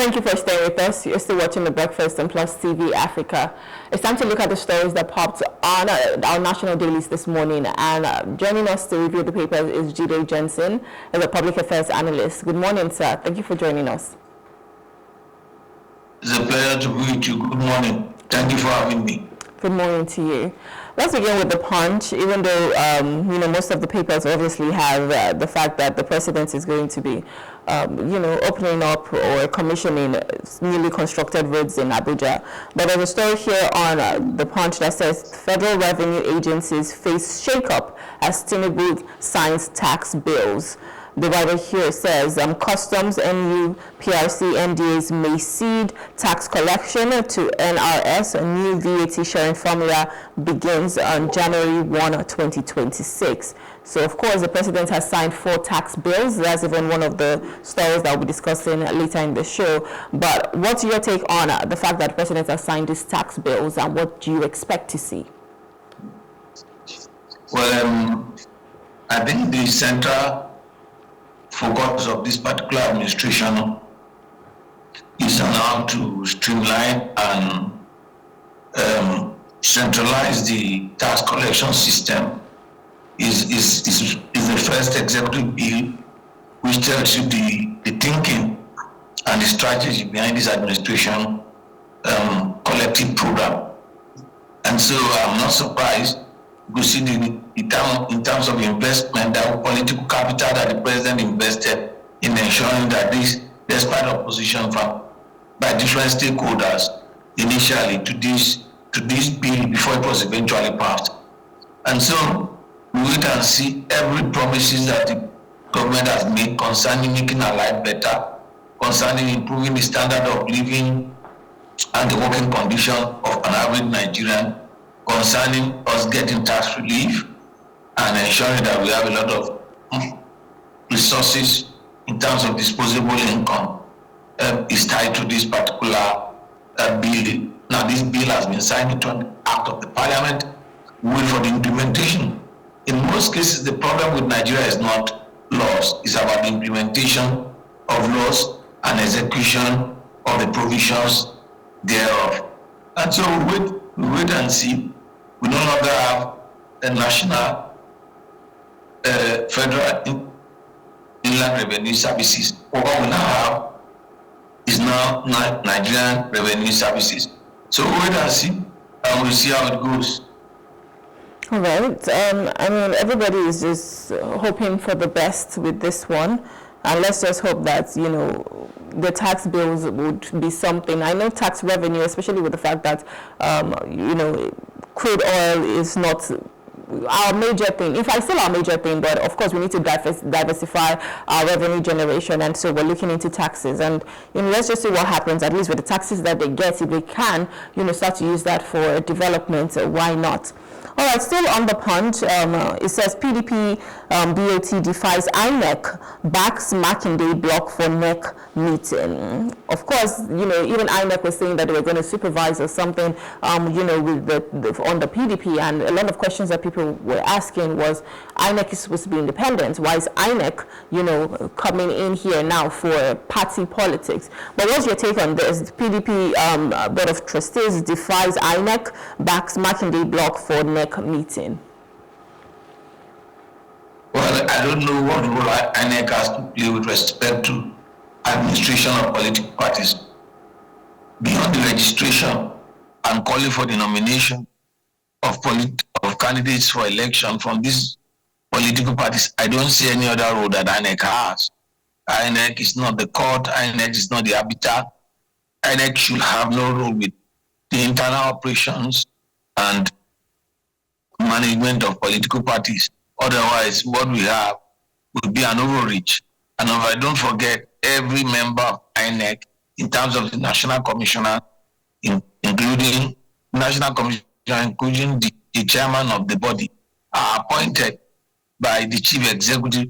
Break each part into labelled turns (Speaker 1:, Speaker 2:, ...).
Speaker 1: Thank you for staying with us. You're still watching The Breakfast on Plus TV Africa. It's time to look at the stories that popped on our national dailies this morning. And joining us to review the papers is Jide Jensen, as a public affairs analyst. Good morning, sir. Thank you for joining us.
Speaker 2: It's a pleasure to be with you. Good morning. Thank you for having me.
Speaker 1: Good morning to you. Let's begin with the Punch. Even though most of the papers obviously have the fact that the president is going to be, opening up or commissioning newly constructed roads in Abuja. But there's a story here on the Punch that says federal revenue agencies face shakeup as Tinubu signs tax bills. The writer here says customs, NU, PRC, NDAs may cede tax collection to NRS. A new VAT sharing formula begins on January 1, 2026. So, of course, the president has signed 4 tax bills. That's even one of the stories that we'll be discussing later in the show. But what's your take on the fact that the president has signed these tax bills, and what do you expect to see?
Speaker 2: Well, I think the central focus of this particular administration is on how to streamline and centralize the tax collection system. Is the first executive bill which tells you the thinking and the strategy behind this administration collective program. And so I'm not surprised to see in terms of investment, that political capital that the president invested in ensuring that this, despite opposition by different stakeholders initially to this bill before it was eventually passed. And so we wait and see every promises that the government has made concerning making our life better, concerning improving the standard of living and the working condition of an average Nigerian, concerning us getting tax relief and ensuring that we have a lot of resources in terms of disposable income is tied to this particular bill. Now, this bill has been signed into an act of the parliament. We wait for the implementation. In most cases, the problem with Nigeria is not laws. It's about the implementation of laws and execution of the provisions thereof. And so we wait and see. We no longer have a national federal inland revenue services. What we now have is now Nigerian revenue services. So we wait and see, and we'll see how it goes.
Speaker 1: All right. Everybody is just hoping for the best with this one. And let's just hope that, the tax bills would be something. I know tax revenue, especially with the fact that, crude oil is not our major thing. In fact, still our major thing, but of course we need to diversify our revenue generation, and so we're looking into taxes. And let's just see what happens. At least with the taxes that they get, if they can, start to use that for development. Why not? All right, still on the Punch, it says PDP BOT defies INEC, backs Makinde block for NEC meeting. Of course, even INEC was saying that they were going to supervise or something, with on the PDP, and a lot of questions that people were asking was, INEC is supposed to be independent. Why is INEC, coming in here now for party politics? But what's your take on this? The PDP Board of Trustees defies INEC, backs Makinde block for NEC meeting.
Speaker 2: Well, I don't know what role INEC has to play with respect to administration of political parties. Beyond the registration and calling for the nomination of candidates for election from these political parties, I don't see any other role that INEC has. INEC is not the court, INEC is not the arbiter. INEC should have no role with the internal operations and management of political parties. Otherwise, what we have would be an overreach. And if I don't forget, every member of INEC, in terms of the National Commissioner, including National Commissioner, including the chairman of the body, are appointed by the chief executive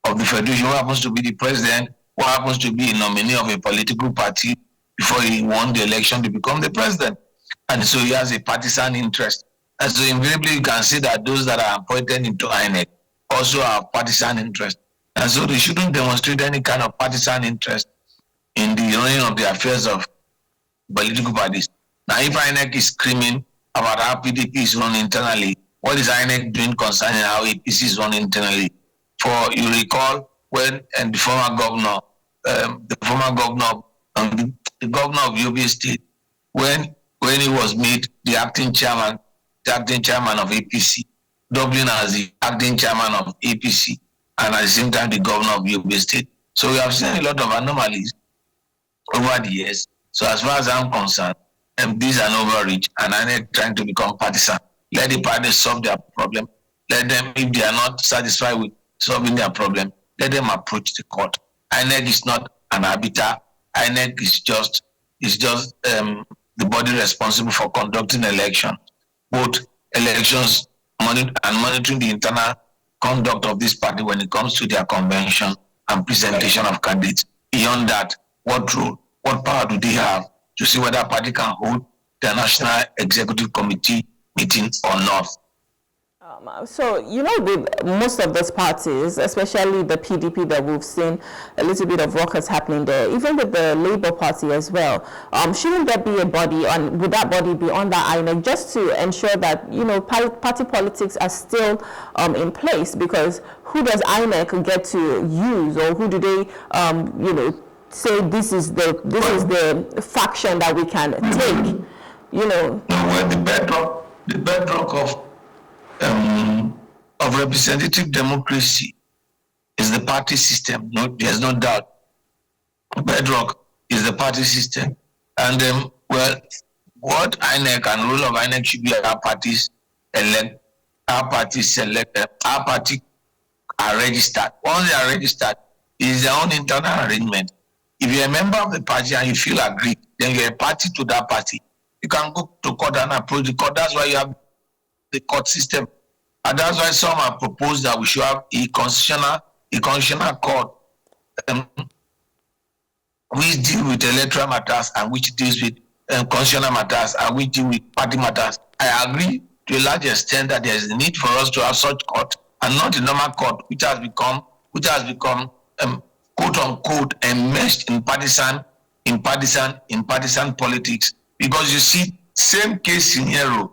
Speaker 2: of the federation, who happens to be the president, who happens to be a nominee of a political party before he won the election to become the president. And so he has a partisan interest. And so invariably you can see that those that are appointed into INEC also have partisan interest. And so they shouldn't demonstrate any kind of partisan interest in the running of the affairs of political parties. Now, if INEC is screaming about how PDP is run internally, what is INEC doing concerning how APC is run internally? For you recall when the former governor, the governor of Yobe State, when he was made the acting chairman of APC, doubling as the acting chairman of APC, and at the same time the governor of Yobe State. So we have seen a lot of anomalies over the years. So as far as I'm concerned, these are an overreach, and INEC trying to become partisan. Let the parties solve their problem. Let them, if they are not satisfied with solving their problem, let them approach the court. INEC is not an arbiter. INEC is just the body responsible for conducting elections, both elections and monitoring the internal conduct of this party when it comes to their convention and presentation of candidates. Beyond that, what role, what power do they have to see whether a party can hold the National Executive Committee meeting or not?
Speaker 1: So, with most of those parties, especially the PDP, that we've seen a little bit of ruckus happening there, even with the Labour Party as well, shouldn't there be a body, would that body be under INEC, just to ensure that, party politics are still in place? Because who does INEC get to use, or who do they, say this is the faction that we can take,
Speaker 2: No, well, the bedrock of representative democracy is the party system. No, there's no doubt. Bedrock is the party system, and what INEC and role of INEC should be: our parties elect, our parties select, our party are registered. Once they are registered, it is their own internal arrangement. If you're a member of the party and you feel aggrieved, then you're a party to that party. You can go to court and approach the court. That's why you have the court system. And that's why some have proposed that we should have a constitutional court which deal with electoral matters and which deals with constitutional matters and which deal with party matters. I agree to a large extent that there is a need for us to have such court and not the normal court which has become quote unquote enmeshed in partisan politics. Because you see, same case scenario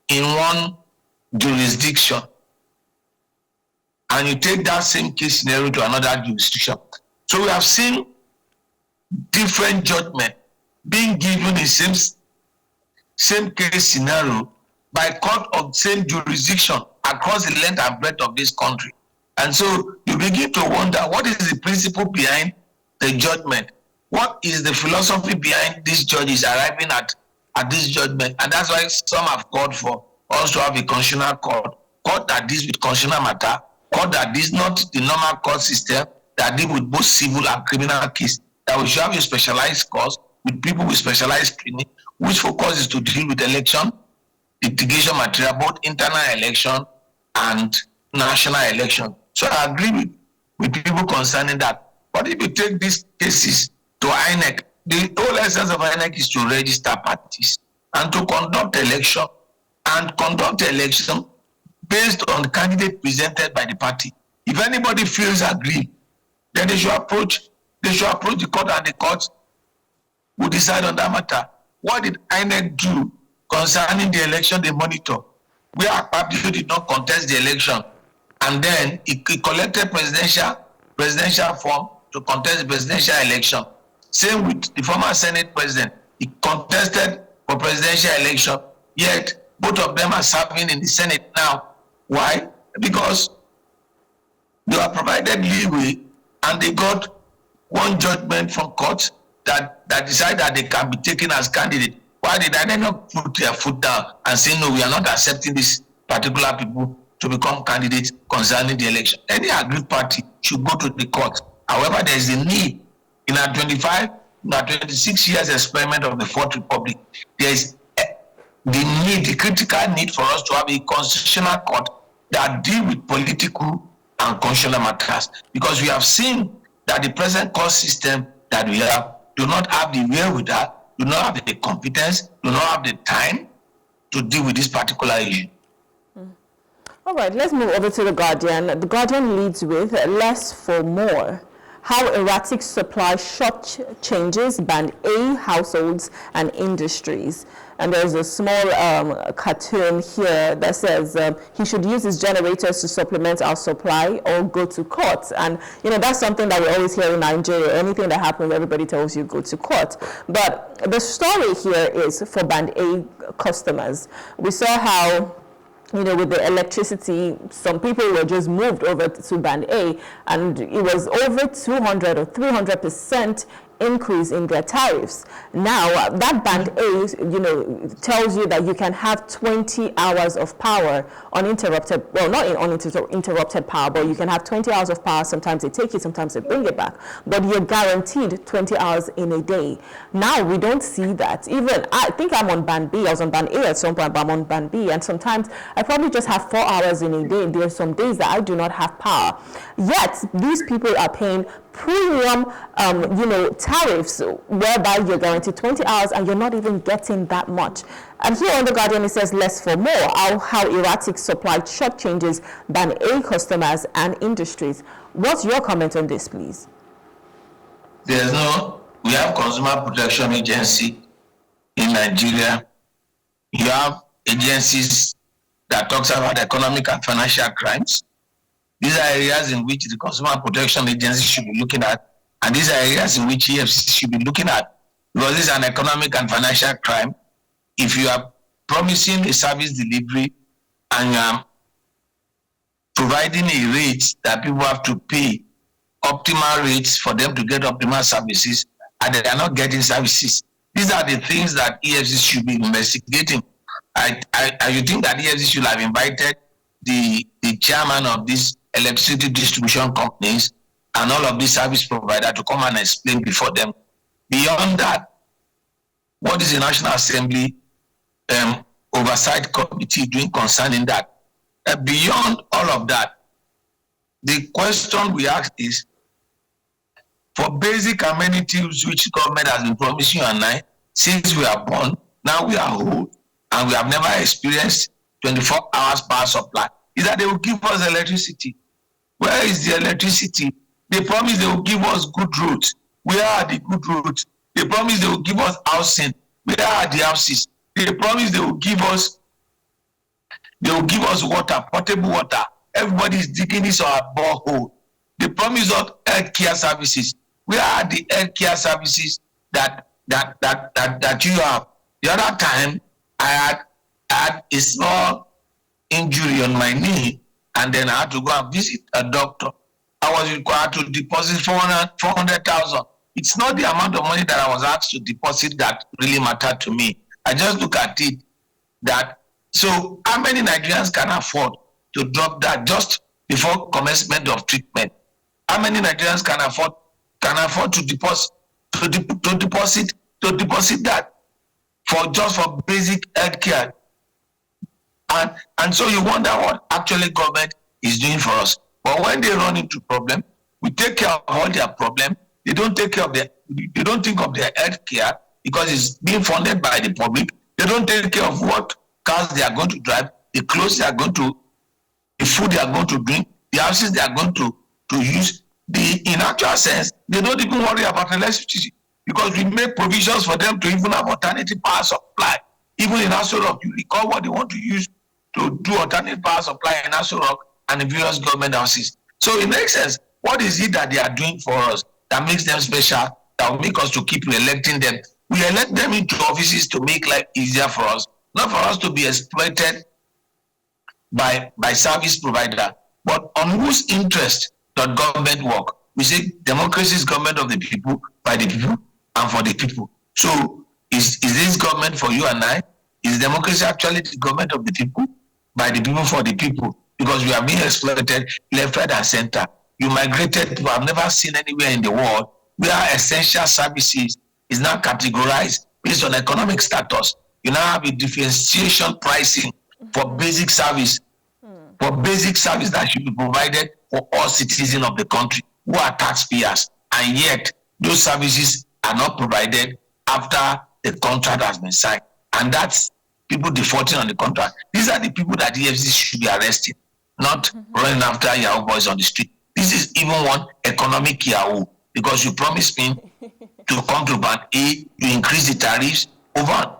Speaker 2: in one jurisdiction, and you take that same case scenario to another jurisdiction. So we have seen different judgment being given in same case scenario by court of same jurisdiction across the length and breadth of this country. And so you begin to wonder, what is the principle behind the judgment? What is the philosophy behind these judges arriving at this judgment? And that's why some have called for us to have a constitutional court that deals with constitutional matter, court that deals not the normal court system that deal with both civil and criminal case, that we should have a specialized court with people with specialized training, which focuses to deal with election, litigation material, both internal election and national election. So I agree with people concerning that. But if you take these cases to INEC, the whole essence of INEC is to register parties and to conduct election based on the candidate presented by the party. If anybody feels aggrieved, then they should approach the court, and the court will decide on that matter. What did INEC do concerning the election they monitor? Where Akpabio did not contest the election, and then he collected presidential form to contest the presidential election. Same with the former Senate president. He contested for presidential election, yet both of them are serving in the Senate now. Why? Because they were provided leeway and they got one judgment from court that decided that they can be taken as candidate. Why did they not put their foot down and say, no, we are not accepting this particular people to become candidates concerning the election? Any aggrieved party should go to the court. However, there is a need in our 26 years experiment of the Fourth Republic. There is the critical need for us to have a constitutional court that deal with political and constitutional matters, because we have seen that the present court system that we have do not have the wherewithal, do not have the competence, do not have the time to deal with this particular issue.
Speaker 1: All right, let's move over to The Guardian. The Guardian leads with less for more. how erratic supply shock changes band A households and industries. And there's a small cartoon here that says he should use his generators to supplement our supply or go to court. And that's something that we always hear in Nigeria. Anything that happens, everybody tells you go to court. But the story here is for band A customers. We saw how with the electricity, some people were just moved over to band A, and it was over 200 or 300% increase in their tariffs. Now, that band A, tells you that you can have 20 hours of power uninterrupted. Well, not uninterrupted power, but you can have 20 hours of power. Sometimes they take it, sometimes they bring it back. But you're guaranteed 20 hours in a day. Now, we don't see that. Even, I think I'm on band B. I was on band A at some point, but I'm on band B. And sometimes I probably just have 4 hours in a day. There are some days that I do not have power. Yet, these people are paying premium, tariffs, whereby you're guaranteed 20 hours and you're not even getting that much. And here on The Guardian, it says less for more, how erratic supply shock changes band A customers and industries. What's your comment on this, please?
Speaker 2: We have Consumer Protection Agency in Nigeria. You have agencies that talks about economic and financial crimes. These are areas in which the Consumer Protection Agency should be looking at, and these are areas in which EFCC should be looking at, because this is an economic and financial crime. If you are promising a service delivery and you are providing a rate that people have to pay, optimal rates for them to get optimal services, and they are not getting services, these are the things that EFCC should be investigating. I think that EFCC should have invited the chairman of these electricity distribution companies and all of these service providers to come and explain before them. Beyond that, what is the National Assembly Oversight Committee doing concerning that? Beyond all of that, the question we ask is, for basic amenities which government has been promising you and I, since we are born, now we are old, and we have never experienced 24 hours power supply, is that they will give us electricity. Where is the electricity? They promise they will give us good roads. Where are the good roads? They promise they will give us housing. Where are the houses? They promise they will give us water, potable water. Everybody is digging this our borehole. They promise us health care services. Where are the health care services that you have? The other time I had a small injury on my knee, and then I had to go and visit a doctor. I was required to deposit 400,000. It's not the amount of money that I was asked to deposit that really mattered to me. I just look at it so how many Nigerians can afford to drop that just before commencement of treatment? How many Nigerians can afford to deposit that for basic health care? And so you wonder what actually government is doing for us. But when they run into problem, we take care of all their problem. They don't think of their health care because it's being funded by the public. They don't take care of what cars they are going to drive, the clothes they are going to, the food they are going to drink, the houses they are going to use. In actual sense, they don't even worry about electricity because we make provisions for them to even have alternative power supply. Even in Aso Rock, you recall what they want to use to do alternative power supply in Aso Rock and the various government houses. So it makes sense. What is it that they are doing for us that makes them special, that will make us to keep re-electing them? We elect them into offices to make life easier for us, not for us to be exploited by service provider. But on whose interest does government work? We say democracy is government of the people, by the people, and for the people. So is this government for you and I? Is democracy actually the government of the people, by the people, for the people? Because we are being exploited left, right, and center. You migrated people I've never seen anywhere in the world where essential services is now categorized based on economic status. You now have a differentiation pricing for basic service, for basic service that should be provided for all citizens of the country who are taxpayers, and yet those services are not provided after the contract has been signed. And that's people defaulting on the contract. These are the people that the EFCC should be arresting, not running after Yahoo boys on the street. This is even one economic Yahoo. because you promised me to come to band A, you increase the tariffs over and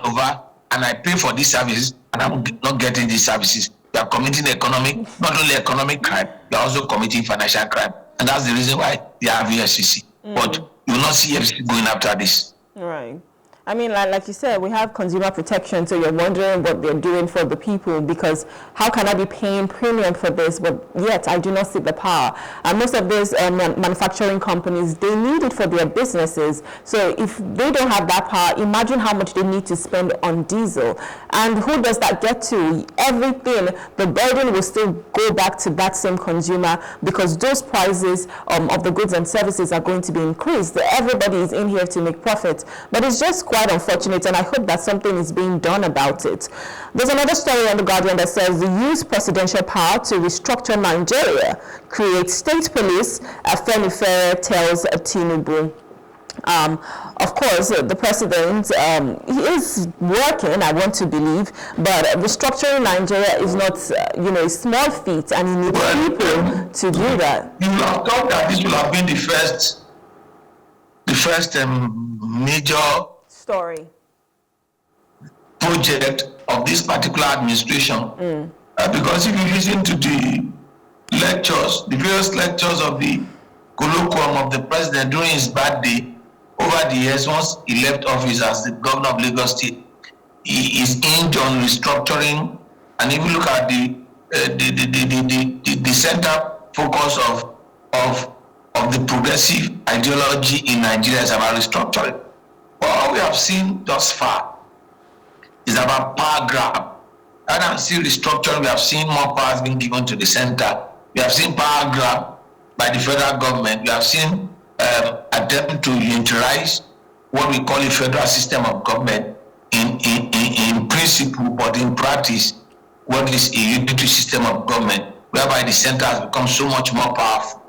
Speaker 2: over, and I pay for these services, and I'm not getting these services. You are committing not only economic crime, you are also committing financial crime. And that's the reason why they have EFCC. But you will not see EFCC going after this.
Speaker 1: Right. I mean, like you said, we have consumer protection, so you're wondering what they're doing for the people, because how can I be paying premium for this, but yet I do not see the power? And most of these manufacturing companies, they need it for their businesses. So if they don't have that power, imagine how much they need to spend on diesel. And who does that get to? Everything, the burden will still go back to that same consumer, because those prices of the goods and services are going to be increased. Everybody is in here to make profit, but it's just quite unfortunate, and I hope that something is being done about it. There's another story on The Guardian that says the use presidential power to restructure Nigeria, create state police, Afenifere tells Tinubu. Of course, the president, he is working, I want to believe, but restructuring Nigeria is not, a small feat, and he needs people to do that.
Speaker 2: You would have thought that this would have been the first major
Speaker 1: story
Speaker 2: project of this particular administration, because if you listen to the various lectures of the colloquium of the president during his birthday over the years, once he left office as the governor of Lagos State, he is aimed on restructuring. And if you look at the center focus of the progressive ideology in Nigeria is about restructuring. All we have seen thus far is about power grab. Rather than see restructuring, we have seen more powers being given to the center. We have seen power grab by the federal government. We have seen attempt to unitarize what we call a federal system of government in principle, but in practice, what is a unitary system of government, whereby the center has become so much more powerful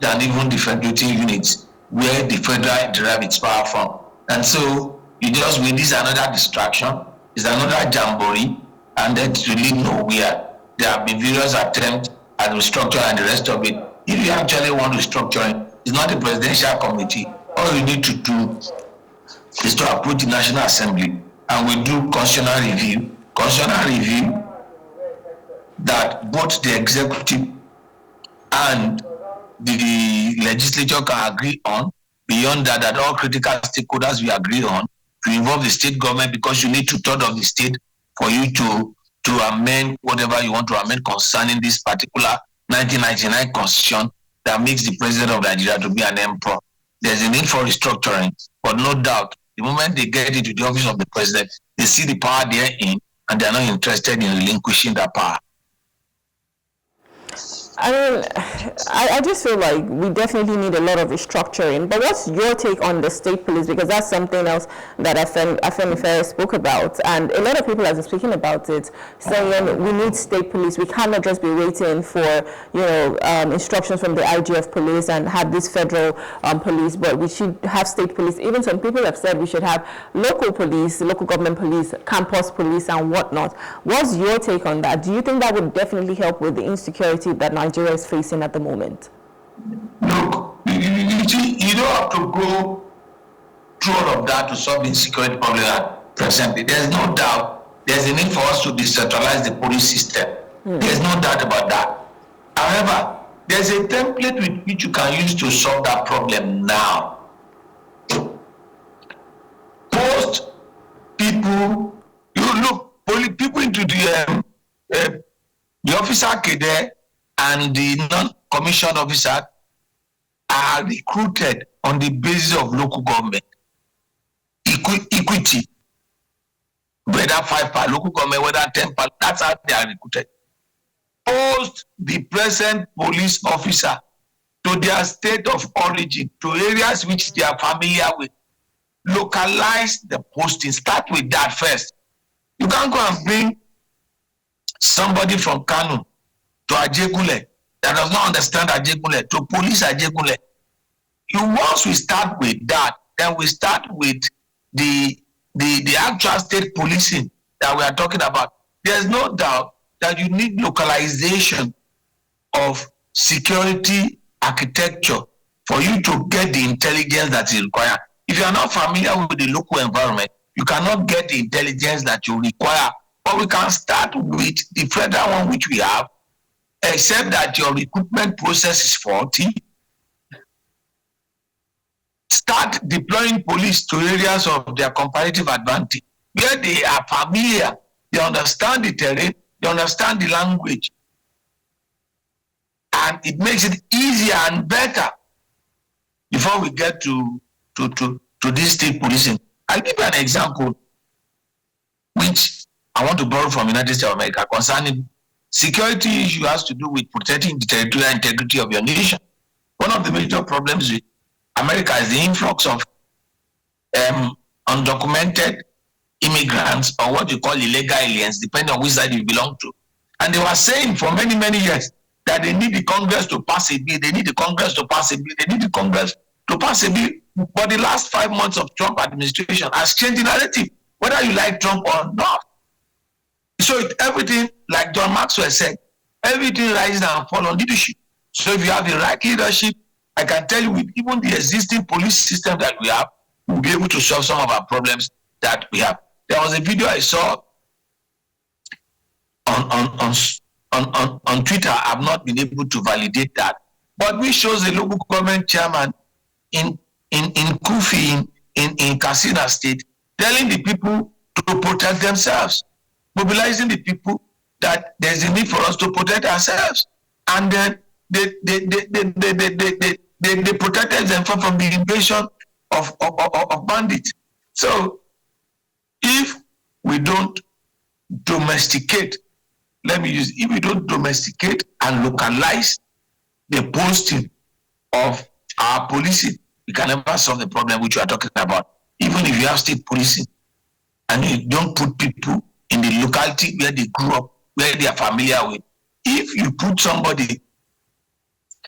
Speaker 2: than even the federating units, where the federal derive its power from. And so you just win. This is another distraction, it's another jamboree, and that's really nowhere. There have been various attempts at restructuring and the rest of it. If you actually want restructuring, it's not a presidential committee. All you need to do is to approach the National Assembly, and we do constitutional review. Constitutional review that both the executive and the legislature can agree on. Beyond that all critical stakeholders we agree on, to involve the state government, because you need 2/3 of the state for you to amend whatever you want to amend concerning this particular 1999 constitution that makes the president of Nigeria to be an emperor. There's a need for restructuring, but no doubt, the moment they get into the office of the president, they see the power they're in, and they're not interested in relinquishing that power.
Speaker 1: I mean, I just feel like we definitely need a lot of restructuring. But what's your take on the state police? Because that's something else that Afenifere spoke about. And a lot of people have been speaking about it, saying we need state police. We cannot just be waiting for, instructions from the IG of police and have this federal police, but we should have state police. Even some people have said we should have local police, local government police, campus police, and whatnot. What's your take on that? Do you think that would definitely help with the insecurity that Nigeria is facing at the moment?
Speaker 2: Look, you don't have to go through all of that to solve the insecurity problem presently. There's no doubt there's a need for us to decentralize the police system. There's no doubt about that. However, there's a template with which you can use to solve that problem now. Post people, people into the officer cadre and the non-commissioned officer are recruited on the basis of local government equity, whether 5 per local government, whether 10 per, that's how they are recruited. Post the present police officer to their state of origin, to areas which they are familiar with. Localize the posting. Start with that first. You can't go and bring somebody from Kano to Ajegule that does not understand Ajegule to police Ajegule. Once we start with that, then we start with the actual state policing that we are talking about. There's no doubt that you need localization of security architecture for you to get the intelligence that is required. If you are not familiar with the local environment, you cannot get the intelligence that you require. But we can start with the federal one which we have, except that your recruitment process is faulty. Start deploying police to areas of their comparative advantage, where they are familiar, they understand the terrain, they understand the language, and it makes it easier and better before we get to this state policing. I'll give you an example, which I want to borrow from United States of America, concerning security issue has to do with protecting the territorial integrity of your nation. One of the major problems with America is the influx of undocumented immigrants, or what you call illegal aliens, depending on which side you belong to. And they were saying for many, many years that they need the Congress to pass a bill, they need the Congress to pass a bill, they need the Congress to pass a bill. But the last 5 months of Trump administration has changed the narrative, whether you like Trump or not. So everything, like John Maxwell said, everything rises and falls on leadership. So if you have the right leadership, I can tell you, with even the existing police system that we have, we'll be able to solve some of our problems that we have. There was a video I saw on Twitter. I've not been able to validate that, but which shows the local government chairman in Kufi in Katsina State telling the people to protect themselves, mobilizing the people that there's a need for us to protect ourselves, and then they protected themselves from the invasion of bandits. So if we don't domesticate, if we don't domesticate and localize the posting of our policing, we can never solve the problem which we are talking about. Even if you have state policing and you don't put people in the locality where they grew up, where they are familiar with, if you put somebody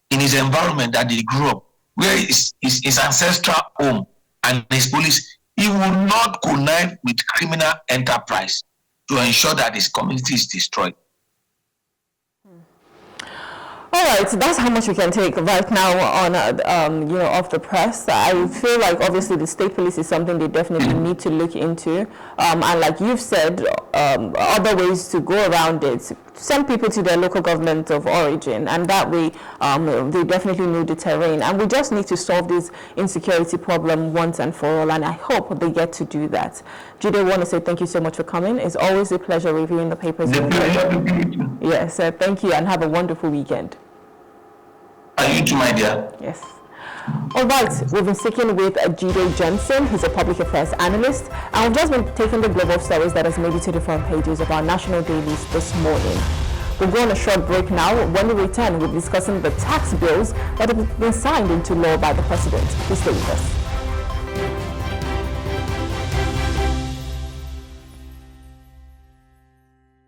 Speaker 2: in his environment that they grew up, where his ancestral home and his police, he will not connive with criminal enterprise to ensure that his community is destroyed.
Speaker 1: All right, so that's how much we can take right now on, off the press. I feel like obviously the state police is something they definitely need to look into. And like you've said, other ways to go around it, send people to their local government of origin, and that way they definitely know the terrain. And we just need to solve this insecurity problem once and for all, and I hope they get to do that. Jide, I want to say thank you so much for coming. It's always a pleasure reviewing the papers. Yes, thank you, and have a wonderful weekend.
Speaker 2: And you too, my dear.
Speaker 1: Yes. All right, we've been speaking with Jide Johnson, who's a public affairs analyst, and we've just been taking the global stories that has made it to the front pages of our national dailies this morning. We'll go on a short break now. When we return, we'll be discussing the tax bills that have been signed into law by the president. Please stay with us.